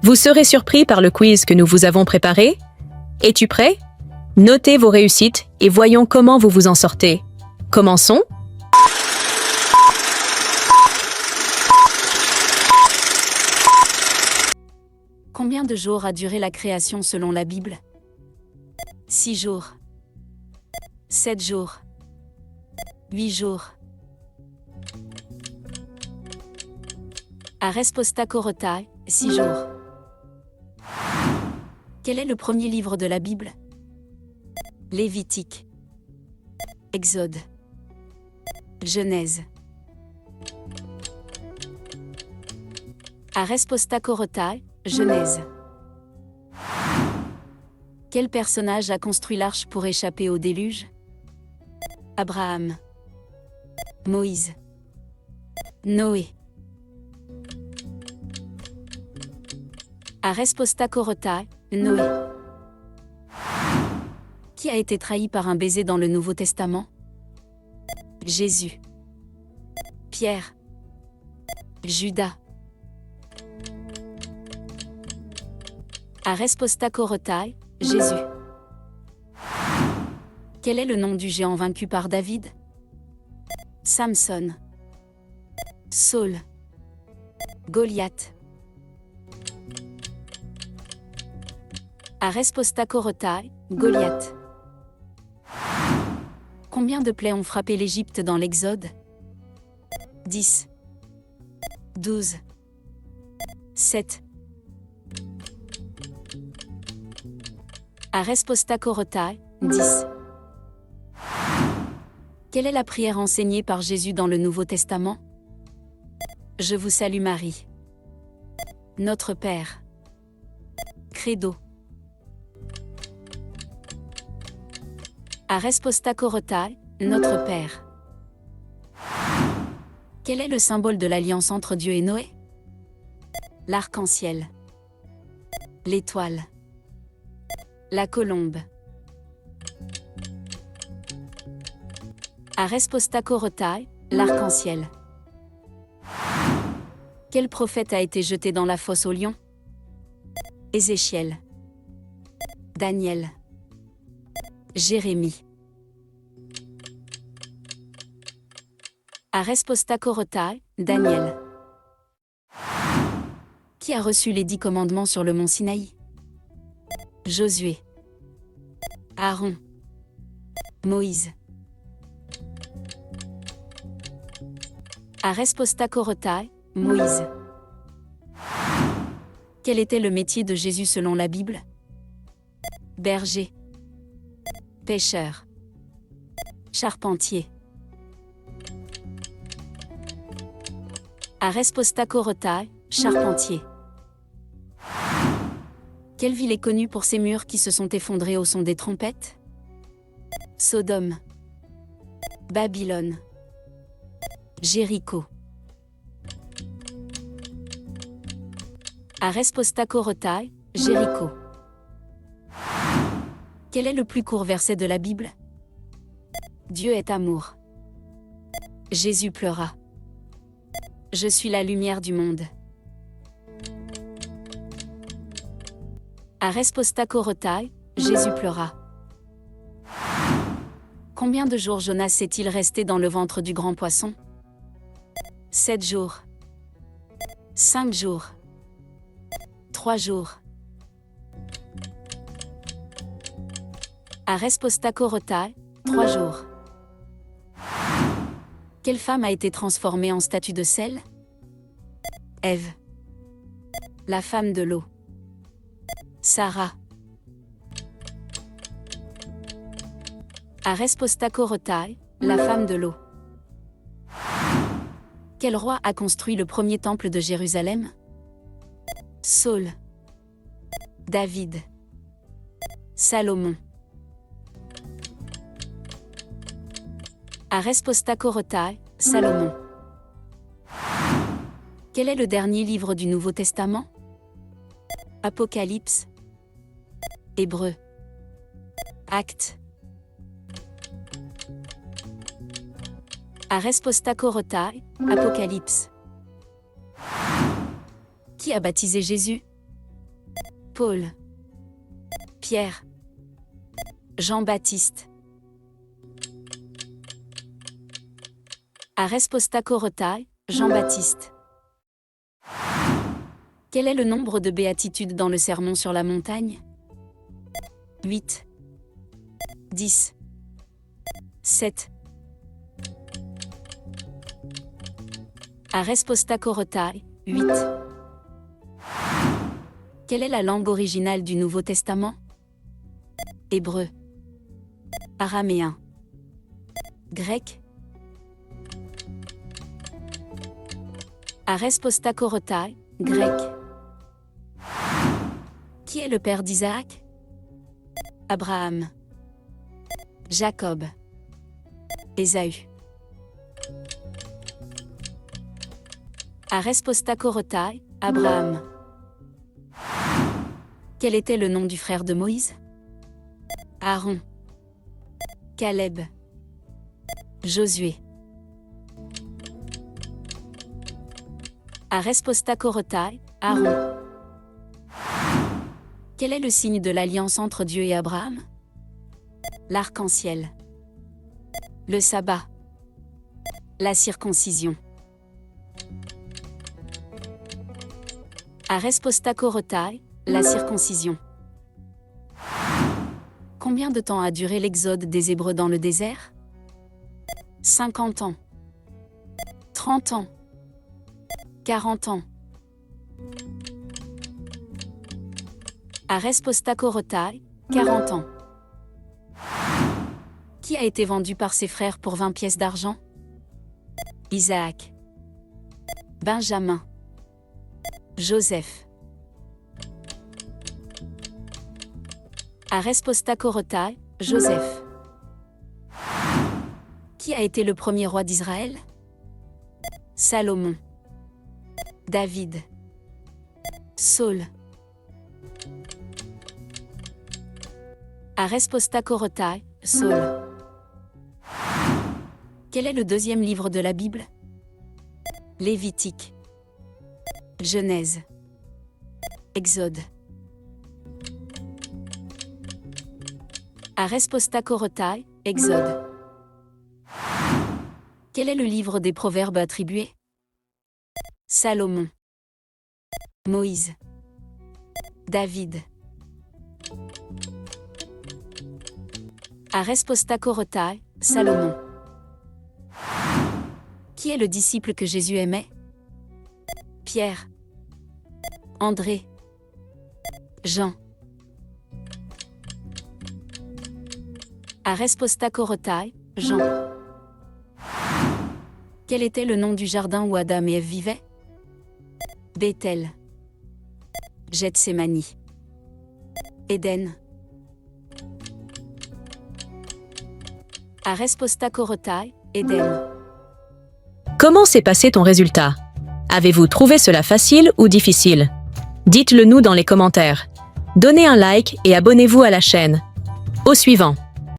Vous serez surpris par le quiz que nous vous avons préparé. Es-tu prêt? Notez vos réussites et voyons comment vous vous en sortez. Commençons. Combien de jours a duré la création selon la Bible? 6 jours. 7 jours. 8 jours. A resposta corrotae, 6 jours. Quel est le premier livre de la Bible? Lévitique. Exode. Genèse. A resposta corrotae, Genèse. Quel personnage a construit l'arche pour échapper au déluge? Abraham. Moïse. Noé. A resposta corrotae, Noé. Qui a été trahi par un baiser dans le Nouveau Testament? Jésus. Pierre. Judas. A resposta corrotae, Jésus. Quel est le nom du géant vaincu par David? Samson. Saul. Goliath. A resposta corrotae, Goliath. Combien de plaies ont frappé l'Égypte dans l'Exode? 10. 12. 7. A resposta corrotae, 10. Quelle est la prière enseignée par Jésus dans le Nouveau Testament? Je vous salue Marie. Notre Père. Credo. A resposta corrotae, Notre Père. Quel est le symbole de l'alliance entre Dieu et Noé? L'arc-en-ciel. L'étoile. La colombe. A resposta corrotae, l'arc-en-ciel. Quel prophète a été jeté dans la fosse aux lions? Ézéchiel. Daniel. Jérémie. A resposta corrotae, Daniel. Qui a reçu les 10 commandements sur le mont Sinaï? Josué. Aaron. Moïse. A resposta corrotae, Moïse. Quel était le métier de Jésus selon la Bible? Berger. Pêcheur. Charpentier. A resposta corrotae, charpentier. Quelle ville est connue pour ses murs qui se sont effondrés au son des trompettes? Sodome. Babylone. Jéricho. A resposta corrotae, Jéricho. Quel est le plus court verset de la Bible? Dieu est amour. Jésus pleura. Je suis la lumière du monde. A resposta corrotae, Jésus pleura. Combien de jours Jonas s'est-il resté dans le ventre du grand poisson? 7 jours. 5 jours. 3 jours. A resposta corrotae, 3 jours. Quelle femme a été transformée en statue de sel? Ève. La femme de l'eau. Sarah. A resposta corrotae, la femme de l'eau. Quel roi a construit le premier temple de Jérusalem? Saul. David. Salomon. A resposta corrotae, Salomon. Quel est le dernier livre du Nouveau Testament? Apocalypse. Hébreux. Actes. A resposta corrotae, Apocalypse. Qui a baptisé Jésus? Paul, Pierre, Jean-Baptiste. Aresposta Korotai, Jean-Baptiste. Quel est le nombre de béatitudes dans le Sermon sur la montagne? 8, 10, 7. Aresposta Korotai, 8. Quelle est la langue originale du Nouveau Testament? Hébreu, araméen, grec. Aresposta Korotai, grec. Qui est le père d'Isaac? Abraham, Jacob, Ésaü. Aresposta Korotai, Abraham. Quel était le nom du frère de Moïse? Aaron, Caleb, Josué. Aresposta Korotai, Aaron. Quel est le signe de l'alliance entre Dieu et Abraham? L'arc-en-ciel, le sabbat, la circoncision. Aresposta Korotai, la circoncision. Combien de temps a duré l'exode des Hébreux dans le désert? 50 ans. 30 ans. 40 ans. Aresposta Korotai, 40 ans. Qui a été vendu par ses frères pour 20 pièces d'argent? Isaac, Benjamin, Joseph. Aresposta Korotai, Joseph. Qui a été le premier roi d'Israël? Salomon, David, Saul. Aresposta Korotai, Saul. Quel est le deuxième livre de la Bible? Lévitique, Genèse, Exode. Aresposta Korotai, Exode. Quel est le livre des Proverbes attribué? Salomon, Moïse, David. Aresposta Korotai, Salomon. Qui est le disciple que Jésus aimait? Pierre, André, Jean. Aresposta Korotai, Jean. Quel était le nom du jardin où Adam et Ève vivaient? Béthel, Gethsémani, Éden. Aresposta Korotai, Éden. Comment s'est passé ton résultat? Avez-vous trouvé cela facile ou difficile? Dites-le nous dans les commentaires. Donnez un like et abonnez-vous à la chaîne. Au suivant.